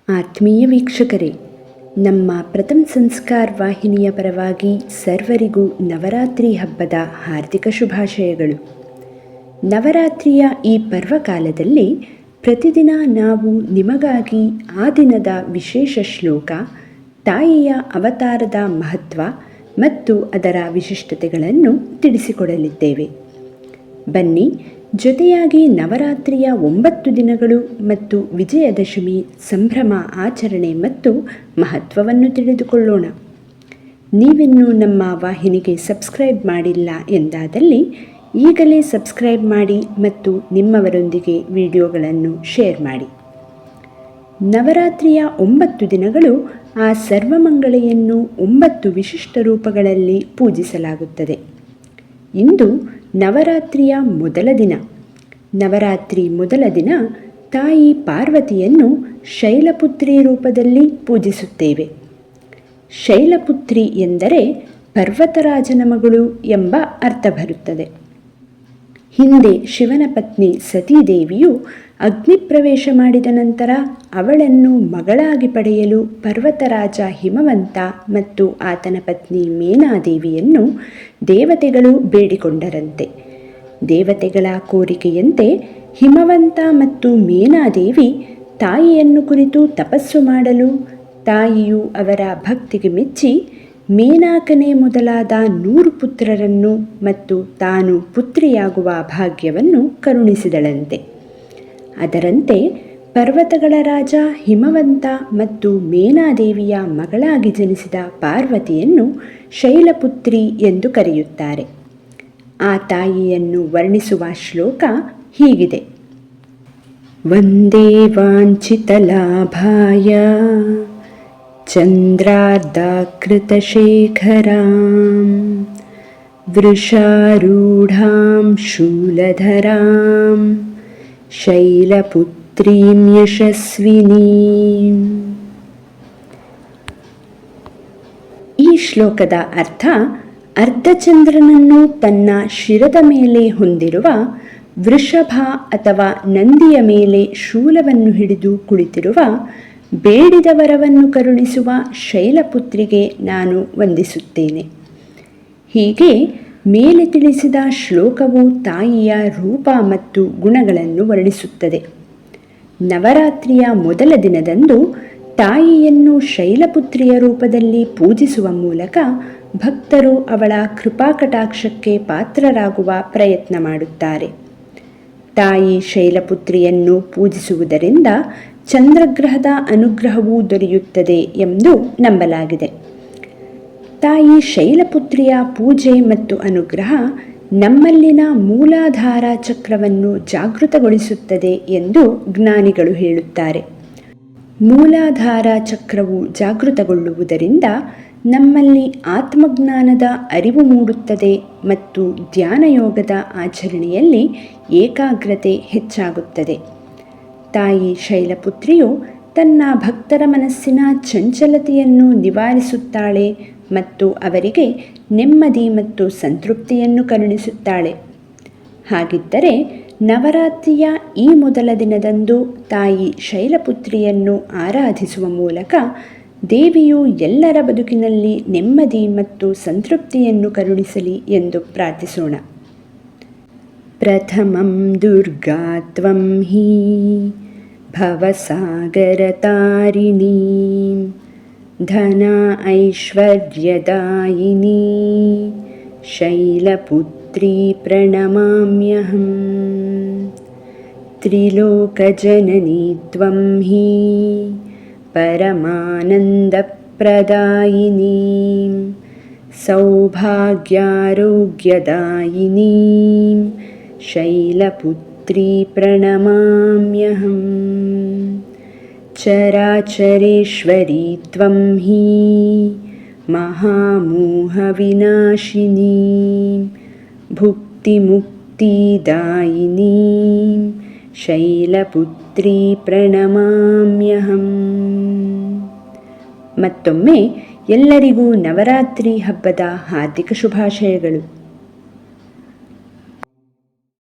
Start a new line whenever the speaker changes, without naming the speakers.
ಆತ್ಮೀಯ ವೀಕ್ಷಕರೇ, ನಮ್ಮ ಪ್ರಥಮ್ ಸಂಸ್ಕಾರ್ ವಾಹಿನಿಯ ಪರವಾಗಿ ಸರ್ವರಿಗೂ ನವರಾತ್ರಿ ಹಬ್ಬದ ಹಾರ್ದಿಕ ಶುಭಾಶಯಗಳು. ನವರಾತ್ರಿಯ ಈ ಪರ್ವಕಾಲದಲ್ಲಿ ಪ್ರತಿದಿನ ನಾವು ನಿಮಗಾಗಿ ಆ ದಿನದ ವಿಶೇಷ ಶ್ಲೋಕ, ತಾಯಿಯ ಅವತಾರದ ಮಹತ್ವ ಮತ್ತು ಅದರ ವಿಶಿಷ್ಟತೆಗಳನ್ನು ತಿಳಿಸಿಕೊಡಲಿದ್ದೇವೆ. ಬನ್ನಿ, ಜೊತೆಯಾಗಿ ನವರಾತ್ರಿಯ 9 ದಿನಗಳು ಮತ್ತು ವಿಜಯದಶಮಿ ಸಂಭ್ರಮ ಆಚರಣೆ ಮತ್ತು ಮಹತ್ವವನ್ನು ತಿಳಿದುಕೊಳ್ಳೋಣ. ನೀವಿನ್ನೂ ನಮ್ಮ ವಾಹಿನಿಗೆ ಸಬ್ಸ್ಕ್ರೈಬ್ ಮಾಡಿಲ್ಲ ಎಂದಾದಲ್ಲಿ ಈಗಲೇ ಸಬ್ಸ್ಕ್ರೈಬ್ ಮಾಡಿ ಮತ್ತು ನಿಮ್ಮವರೊಂದಿಗೆ ವಿಡಿಯೋಗಳನ್ನು ಶೇರ್ ಮಾಡಿ. ನವರಾತ್ರಿಯ 9 ದಿನಗಳು ಆ ಸರ್ವಮಂಗಳೆಯನ್ನು 9 ವಿಶಿಷ್ಟ ರೂಪಗಳಲ್ಲಿ ಪೂಜಿಸಲಾಗುತ್ತದೆ. ಇಂದು ನವರಾತ್ರಿಯ ಮೊದಲ ದಿನ. ನವರಾತ್ರಿ ಮೊದಲ ದಿನ ತಾಯಿ ಪಾರ್ವತಿಯನ್ನು ಶೈಲಪುತ್ರಿ ರೂಪದಲ್ಲಿ ಪೂಜಿಸುತ್ತೇವೆ. ಶೈಲಪುತ್ರಿ ಎಂದರೆ ಪರ್ವತರಾಜನ ಮಗಳು ಎಂಬ ಅರ್ಥ ಬರುತ್ತದೆ. ಹಿಂದೆ ಶಿವನ ಪತ್ನಿ ಸತೀದೇವಿಯು ಅಗ್ನಿಪ್ರವೇಶ ಮಾಡಿದ ನಂತರ ಅವಳನ್ನು ಮಗಳಾಗಿ ಪಡೆಯಲು ಪರ್ವತರಾಜ ಹಿಮವಂತ ಮತ್ತು ಆತನ ಪತ್ನಿ ಮೇನಾದೇವಿಯನ್ನು ದೇವತೆಗಳು ಬೇಡಿಕೊಂಡರಂತೆ. ದೇವತೆಗಳ ಕೋರಿಕೆಯಂತೆ ಹಿಮವಂತ ಮತ್ತು ಮೇನಾದೇವಿ ತಾಯಿಯನ್ನು ಕುರಿತು ತಪಸ್ಸು ಮಾಡಲು ತಾಯಿಯು ಅವರ ಭಕ್ತಿಗೆ ಮೆಚ್ಚಿ ಮೇನಾಕನೇ ಮೊದಲಾದ 100 ಪುತ್ರರನ್ನು ಮತ್ತು ತಾನು ಪುತ್ರಿಯಾಗುವ ಭಾಗ್ಯವನ್ನು ಕರುಣಿಸಿದಳಂತೆ. ಅದರಂತೆ ಪರ್ವತಗಳ ರಾಜ ಹಿಮವಂತ ಮತ್ತು ಮೇನಾದೇವಿಯ ಮಗಳಾಗಿ ಜನಿಸಿದ ಪಾರ್ವತಿಯನ್ನು ಶೈಲಪುತ್ರಿ ಎಂದು ಕರೆಯುತ್ತಾರೆ. ಆ ತಾಯಿಯನ್ನು ವರ್ಣಿಸುವ ಶ್ಲೋಕ ಹೀಗಿದೆ: ವಂದೇ ವಾಂಛಿತಲಾಭಾಯ ಚಂದ್ರಾರ್ಧಾಕೃತಶೇಖರಾಂ ವೃಷಾರೂಢಾಂ ಶೂಲಧರಾಂ ಶೈಲಪುತ್ರೀಂ ಯಶಸ್ವಿನೀಂ. ಈ ಶ್ಲೋಕದ ಅರ್ಥ, ಅರ್ಧಚಂದ್ರನನ್ನು ತನ್ನ ಶಿರದ ಮೇಲೆ ಹೊಂದಿರುವ ವೃಷಭ ಅಥವಾ ನಂದಿಯ ಮೇಲೆ ಶೂಲವನ್ನು ಹಿಡಿದು ಕುಳಿತಿರುವ ಬೇಡಿದ ವರವನ್ನು ಕರುಣಿಸುವ ಶೈಲಪುತ್ರಿಗೆ ನಾನು ವಂದಿಸುತ್ತೇನೆ. ಹೀಗೆ ಮೇಲೆ ತಿಳಿಸಿದ ಶ್ಲೋಕವು ತಾಯಿಯ ರೂಪ ಮತ್ತು ಗುಣಗಳನ್ನು ವರ್ಣಿಸುತ್ತದೆ. ನವರಾತ್ರಿಯ ಮೊದಲ ದಿನದಂದು ತಾಯಿಯನ್ನು ಶೈಲಪುತ್ರಿಯ ರೂಪದಲ್ಲಿ ಪೂಜಿಸುವ ಮೂಲಕ ಭಕ್ತರು ಅವಳ ಕೃಪಾಕಟಾಕ್ಷಕ್ಕೆ ಪಾತ್ರರಾಗುವ ಪ್ರಯತ್ನ ಮಾಡುತ್ತಾರೆ. ತಾಯಿ ಶೈಲಪುತ್ರಿಯನ್ನು ಪೂಜಿಸುವುದರಿಂದ ಚಂದ್ರಗ್ರಹದ ಅನುಗ್ರಹವೂ ದೊರೆಯುತ್ತದೆ ಎಂದು ನಂಬಲಾಗಿದೆ. ತಾಯಿ ಶೈಲಪುತ್ರಿಯ ಪೂಜೆ ಮತ್ತು ಅನುಗ್ರಹ ನಮ್ಮಲ್ಲಿನ ಮೂಲಾಧಾರ ಚಕ್ರವನ್ನು ಜಾಗೃತಗೊಳಿಸುತ್ತದೆ ಎಂದು ಜ್ಞಾನಿಗಳು ಹೇಳುತ್ತಾರೆ. ಮೂಲಾಧಾರ ಚಕ್ರವು ಜಾಗೃತಗೊಳ್ಳುವುದರಿಂದ ನಮ್ಮಲ್ಲಿ ಆತ್ಮಜ್ಞಾನದ ಅರಿವು ಮೂಡುತ್ತದೆ ಮತ್ತು ಧ್ಯಾನಯೋಗದ ಆಚರಣೆಯಲ್ಲಿ ಏಕಾಗ್ರತೆ ಹೆಚ್ಚಾಗುತ್ತದೆ. ತಾಯಿ ಶೈಲಪುತ್ರಿಯು ತನ್ನ ಭಕ್ತರ ಮನಸ್ಸಿನ ಚಂಚಲತೆಯನ್ನು ನಿವಾರಿಸುತ್ತಾಳೆ ಮತ್ತು ಅವರಿಗೆ ನೆಮ್ಮದಿ ಮತ್ತು ಸಂತೃಪ್ತಿಯನ್ನು ಕರುಣಿಸುತ್ತಾಳೆ. ಹಾಗಿದ್ದರೆ ನವರಾತ್ರಿಯ ಈ ಮೊದಲ ದಿನದಂದು ತಾಯಿ ಶೈಲಪುತ್ರಿಯನ್ನು ಆರಾಧಿಸುವ ಮೂಲಕ ದೇವಿಯು ಎಲ್ಲರ ಬದುಕಿನಲ್ಲಿ ನೆಮ್ಮದಿ ಮತ್ತು ಸಂತೃಪ್ತಿಯನ್ನು ಕರುಣಿಸಲಿ ಎಂದು ಪ್ರಾರ್ಥಿಸೋಣ. ಪ್ರಥಮಂ ದುರ್ಗಾ ತ್ವಂ ಹಿ ಭವಸಾಗರತಾರಿಣೀ ಧನ ಐಶ್ವರ್ಯದಾಯಿನೀ ಶೈಲಪುತ್ರೀ ಪ್ರಣಮಾಮ್ಯಹಂ. ತ್ರಿಲೋಕಜನನೀ ತ್ವಂ ಹಿ ಪರಮಾನಂದಪ್ರದಾಯಿನೀ ಸೌಭಾಗ್ಯಾರೋಗ್ಯದಾಯಿನೀ ಶೈಲಪುತ್ರೀ ಪ್ರಣಮಾಮ್ಯಹಂ. ಚರಾಚರೇಶ್ವರೀ ತ್ವಂ ಹಿ ಮಹಾಮೋಹವಿನಾಶಿನೀ ಭುಕ್ತಿಮುಕ್ತಿದಾಯಿನೀ ಶೈಲಪುತ್ರೀ ಪ್ರಣಮಾಮ್ಯಹಂ. ಮತ್ತೊಮ್ಮೆ ಎಲ್ಲರಿಗೂ ನವರಾತ್ರಿ ಹಬ್ಬದ ಹಾರ್ದಿಕ ಶುಭಾಶಯಗಳು.